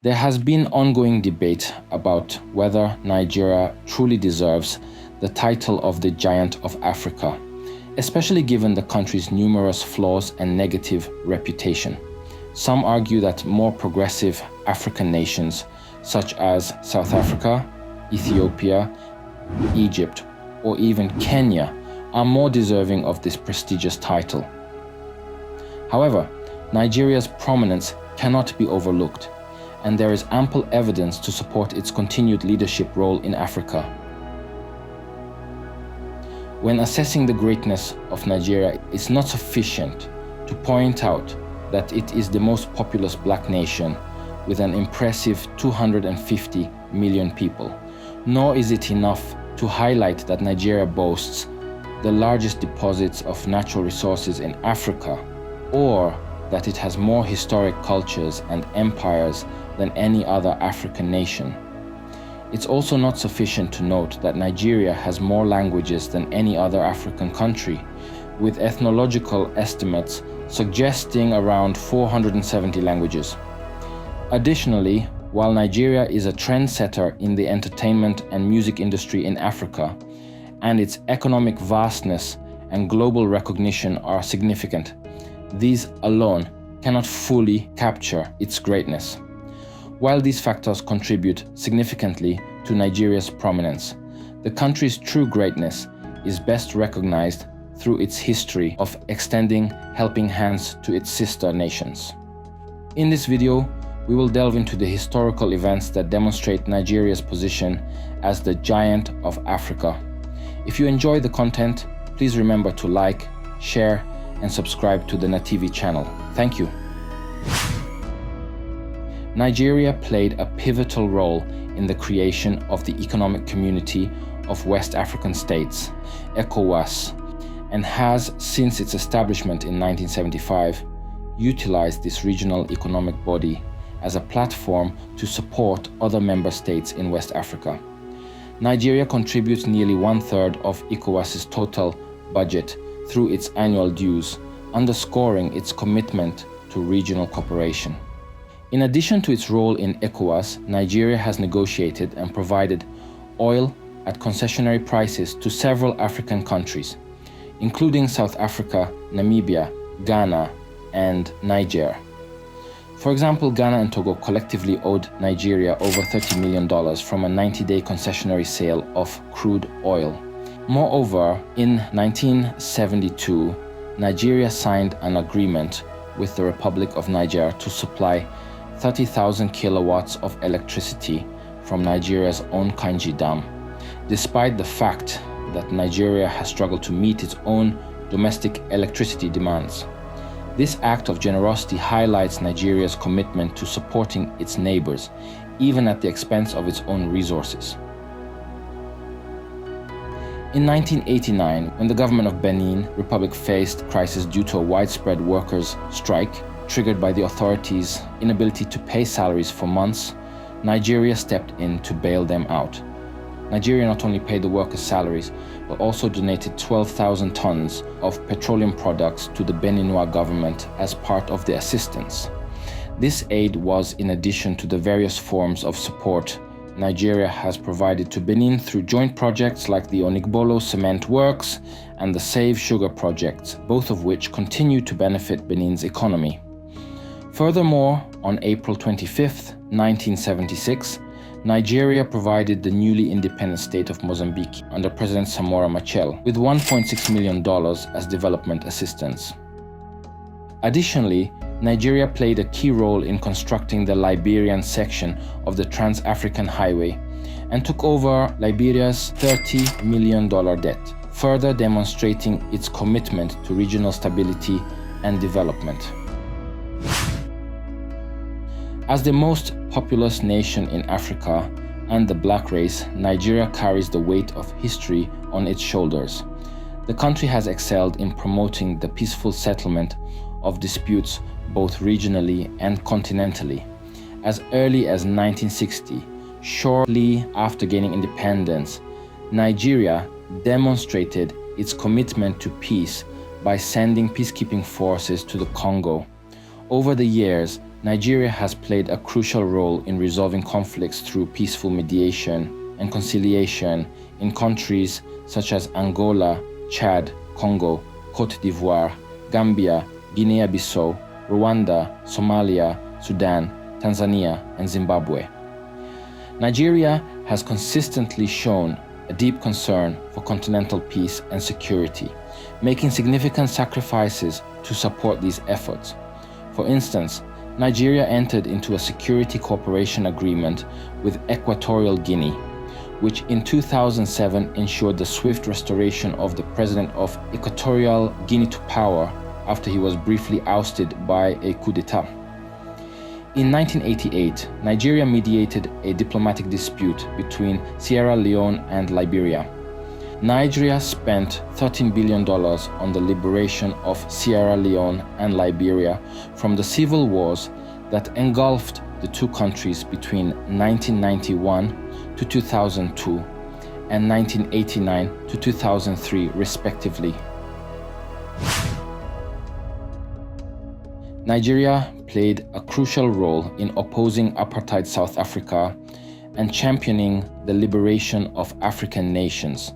There has been ongoing debate about whether Nigeria truly deserves the title of the Giant of Africa, especially given the country's numerous flaws and negative reputation. Some argue that more progressive African nations, such as South Africa, Ethiopia, Egypt, or even Kenya, are more deserving of this prestigious title. However, Nigeria's prominence cannot be overlooked, and there is ample evidence to support its continued leadership role in Africa. When assessing the greatness of Nigeria, it's not sufficient to point out that it is the most populous black nation with an impressive 250 million people, nor is it enough to highlight that Nigeria boasts the largest deposits of natural resources in Africa, or that it has more historic cultures and empires than any other African nation. It's also not sufficient to note that Nigeria has more languages than any other African country, with ethnological estimates suggesting around 470 languages. Additionally, while Nigeria is a trendsetter in the entertainment and music industry in Africa, and its economic vastness and global recognition are significant, these alone cannot fully capture its greatness. While these factors contribute significantly to Nigeria's prominence, the country's true greatness is best recognized through its history of extending helping hands to its sister nations. In this video, we will delve into the historical events that demonstrate Nigeria's position as the Giant of Africa. If you enjoy the content, please remember to like, share, and subscribe to the NaTV channel. Thank you. Nigeria played a pivotal role in the creation of the Economic Community of West African States, ECOWAS, and has, since its establishment in 1975, utilized this regional economic body as a platform to support other member states in West Africa. Nigeria contributes nearly 1/3 of ECOWAS's total budget through its annual dues, underscoring its commitment to regional cooperation. In addition to its role in ECOWAS, Nigeria has negotiated and provided oil at concessionary prices to several African countries, including South Africa, Namibia, Ghana, and Niger. For example, Ghana and Togo collectively owed Nigeria over $30 million from a 90-day concessionary sale of crude oil. Moreover, in 1972, Nigeria signed an agreement with the Republic of Niger to supply 30,000 kilowatts of electricity from Nigeria's own Kainji Dam, despite the fact that Nigeria has struggled to meet its own domestic electricity demands. This act of generosity highlights Nigeria's commitment to supporting its neighbors, even at the expense of its own resources. In 1989, when the government of Benin Republic faced crisis due to a widespread workers' strike triggered by the authorities' inability to pay salaries for months, Nigeria stepped in to bail them out. Nigeria not only paid the workers' salaries, but also donated 12,000 tons of petroleum products to the Beninois government as part of the assistance. This aid was in addition to the various forms of support Nigeria has provided to Benin through joint projects like the Onigbolo Cement Works and the Save Sugar projects, both of which continue to benefit Benin's economy. Furthermore, on April 25, 1976, Nigeria provided the newly independent state of Mozambique under President Samora Machel with $1.6 million as development assistance. Additionally, Nigeria played a key role in constructing the Liberian section of the Trans-African Highway and took over Liberia's $30 million debt, further demonstrating its commitment to regional stability and development. As the most populous nation in Africa and the black race, Nigeria carries the weight of history on its shoulders. The country has excelled in promoting the peaceful settlement of disputes both regionally and continentally. As early as 1960, shortly after gaining independence, Nigeria demonstrated its commitment to peace by sending peacekeeping forces to the Congo. Over the years, Nigeria has played a crucial role in resolving conflicts through peaceful mediation and conciliation in countries such as Angola, Chad, Congo, Côte d'Ivoire, Gambia, Guinea-Bissau, Rwanda, Somalia, Sudan, Tanzania, and Zimbabwe. Nigeria has consistently shown a deep concern for continental peace and security, making significant sacrifices to support these efforts. For instance, Nigeria entered into a security cooperation agreement with Equatorial Guinea, which in 2007 ensured the swift restoration of the president of Equatorial Guinea to power after he was briefly ousted by a coup d'etat. In 1988, Nigeria mediated a diplomatic dispute between Sierra Leone and Liberia. Nigeria spent $13 billion on the liberation of Sierra Leone and Liberia from the civil wars that engulfed the two countries between 1991 to 2002 and 1989 to 2003, respectively. Nigeria played a crucial role in opposing apartheid South Africa and championing the liberation of African nations.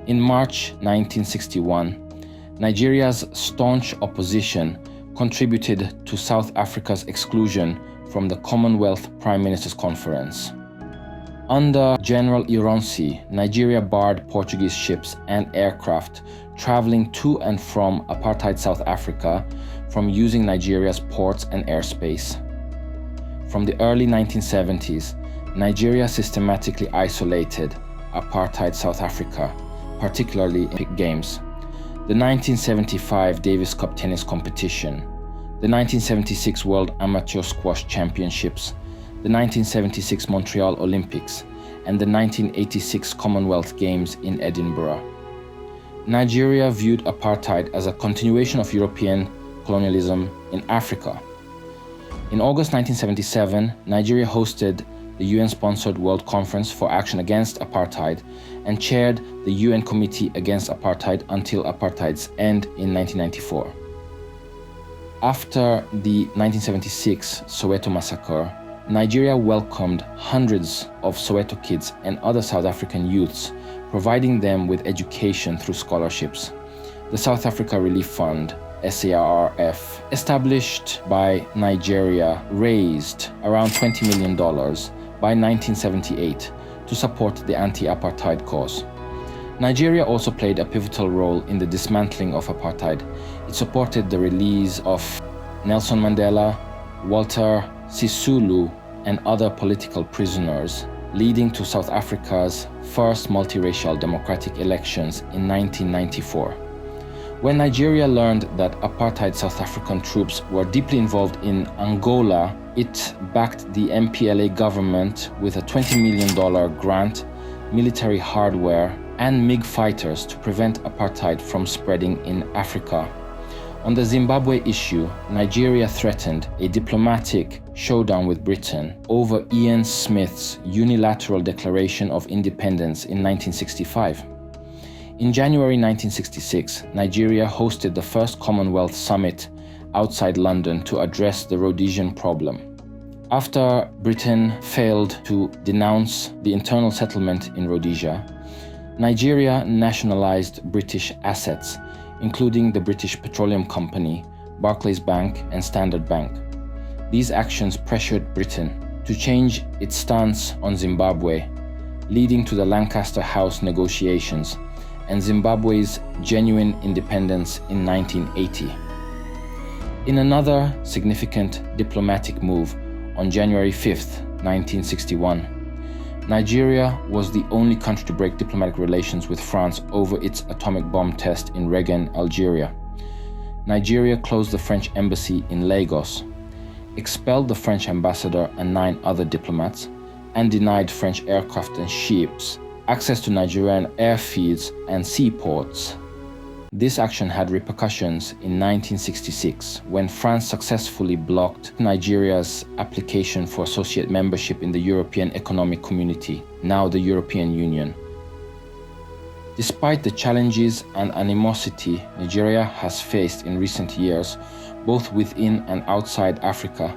In March 1961, Nigeria's staunch opposition contributed to South Africa's exclusion from the Commonwealth Prime Ministers Conference. Under General Ironsi, Nigeria barred Portuguese ships and aircraft traveling to and from apartheid South Africa from using Nigeria's ports and airspace. From the early 1970s, Nigeria systematically isolated apartheid South Africa, particularly in Olympic Games, the 1975 Davis Cup tennis competition, the 1976 World Amateur Squash Championships, the 1976 Montreal Olympics, and the 1986 Commonwealth Games in Edinburgh. Nigeria viewed apartheid as a continuation of European colonialism in Africa. In August 1977, Nigeria hosted the UN-sponsored World Conference for Action Against Apartheid and chaired the UN Committee Against Apartheid until apartheid's end in 1994. After the 1976 Soweto massacre, Nigeria welcomed hundreds of Soweto kids and other South African youths, providing them with education through scholarships. The South Africa Relief Fund, SARF, established by Nigeria, raised around $20 million by 1978 to support the anti-apartheid cause. Nigeria also played a pivotal role in the dismantling of apartheid. It supported the release of Nelson Mandela, Walter Sisulu, and other political prisoners, leading to South Africa's first multiracial democratic elections in 1994. When Nigeria learned that apartheid South African troops were deeply involved in Angola, it backed the MPLA government with a $20 million grant, military hardware, and MiG fighters to prevent apartheid from spreading in Africa. On the Zimbabwe issue, Nigeria threatened a diplomatic showdown with Britain over Ian Smith's unilateral declaration of independence in 1965. In January 1966, Nigeria hosted the first Commonwealth Summit outside London to address the Rhodesian problem. After Britain failed to denounce the internal settlement in Rhodesia, Nigeria nationalized British assets, including the British Petroleum Company, Barclays Bank, and Standard Bank. These actions pressured Britain to change its stance on Zimbabwe, leading to the Lancaster House negotiations and Zimbabwe's genuine independence in 1980. In another significant diplomatic move, on January 5, 1961, Nigeria was the only country to break diplomatic relations with France over its atomic bomb test in Regan, Algeria. Nigeria closed the French embassy in Lagos, expelled the French ambassador and 9 other diplomats, and denied French aircraft and ships access to Nigerian airfields and seaports. This action had repercussions in 1966 when France successfully blocked Nigeria's application for associate membership in the European Economic Community, now the European Union. Despite the challenges and animosity Nigeria has faced in recent years, both within and outside Africa,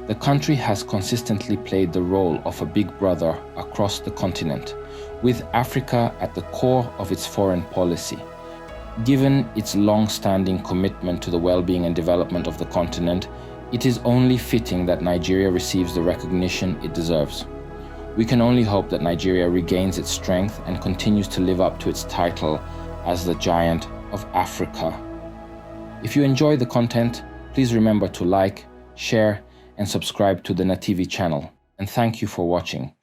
The country has consistently played the role of a big brother across the continent, with Africa at the core of its foreign policy. Given its long-standing commitment to the well-being and development of the continent, it is only fitting that Nigeria receives the recognition it deserves. We can only hope that Nigeria regains its strength and continues to live up to its title as the Giant of Africa. If you enjoy the content, please remember to like, share, and subscribe to the NaTV channel. And thank you for watching.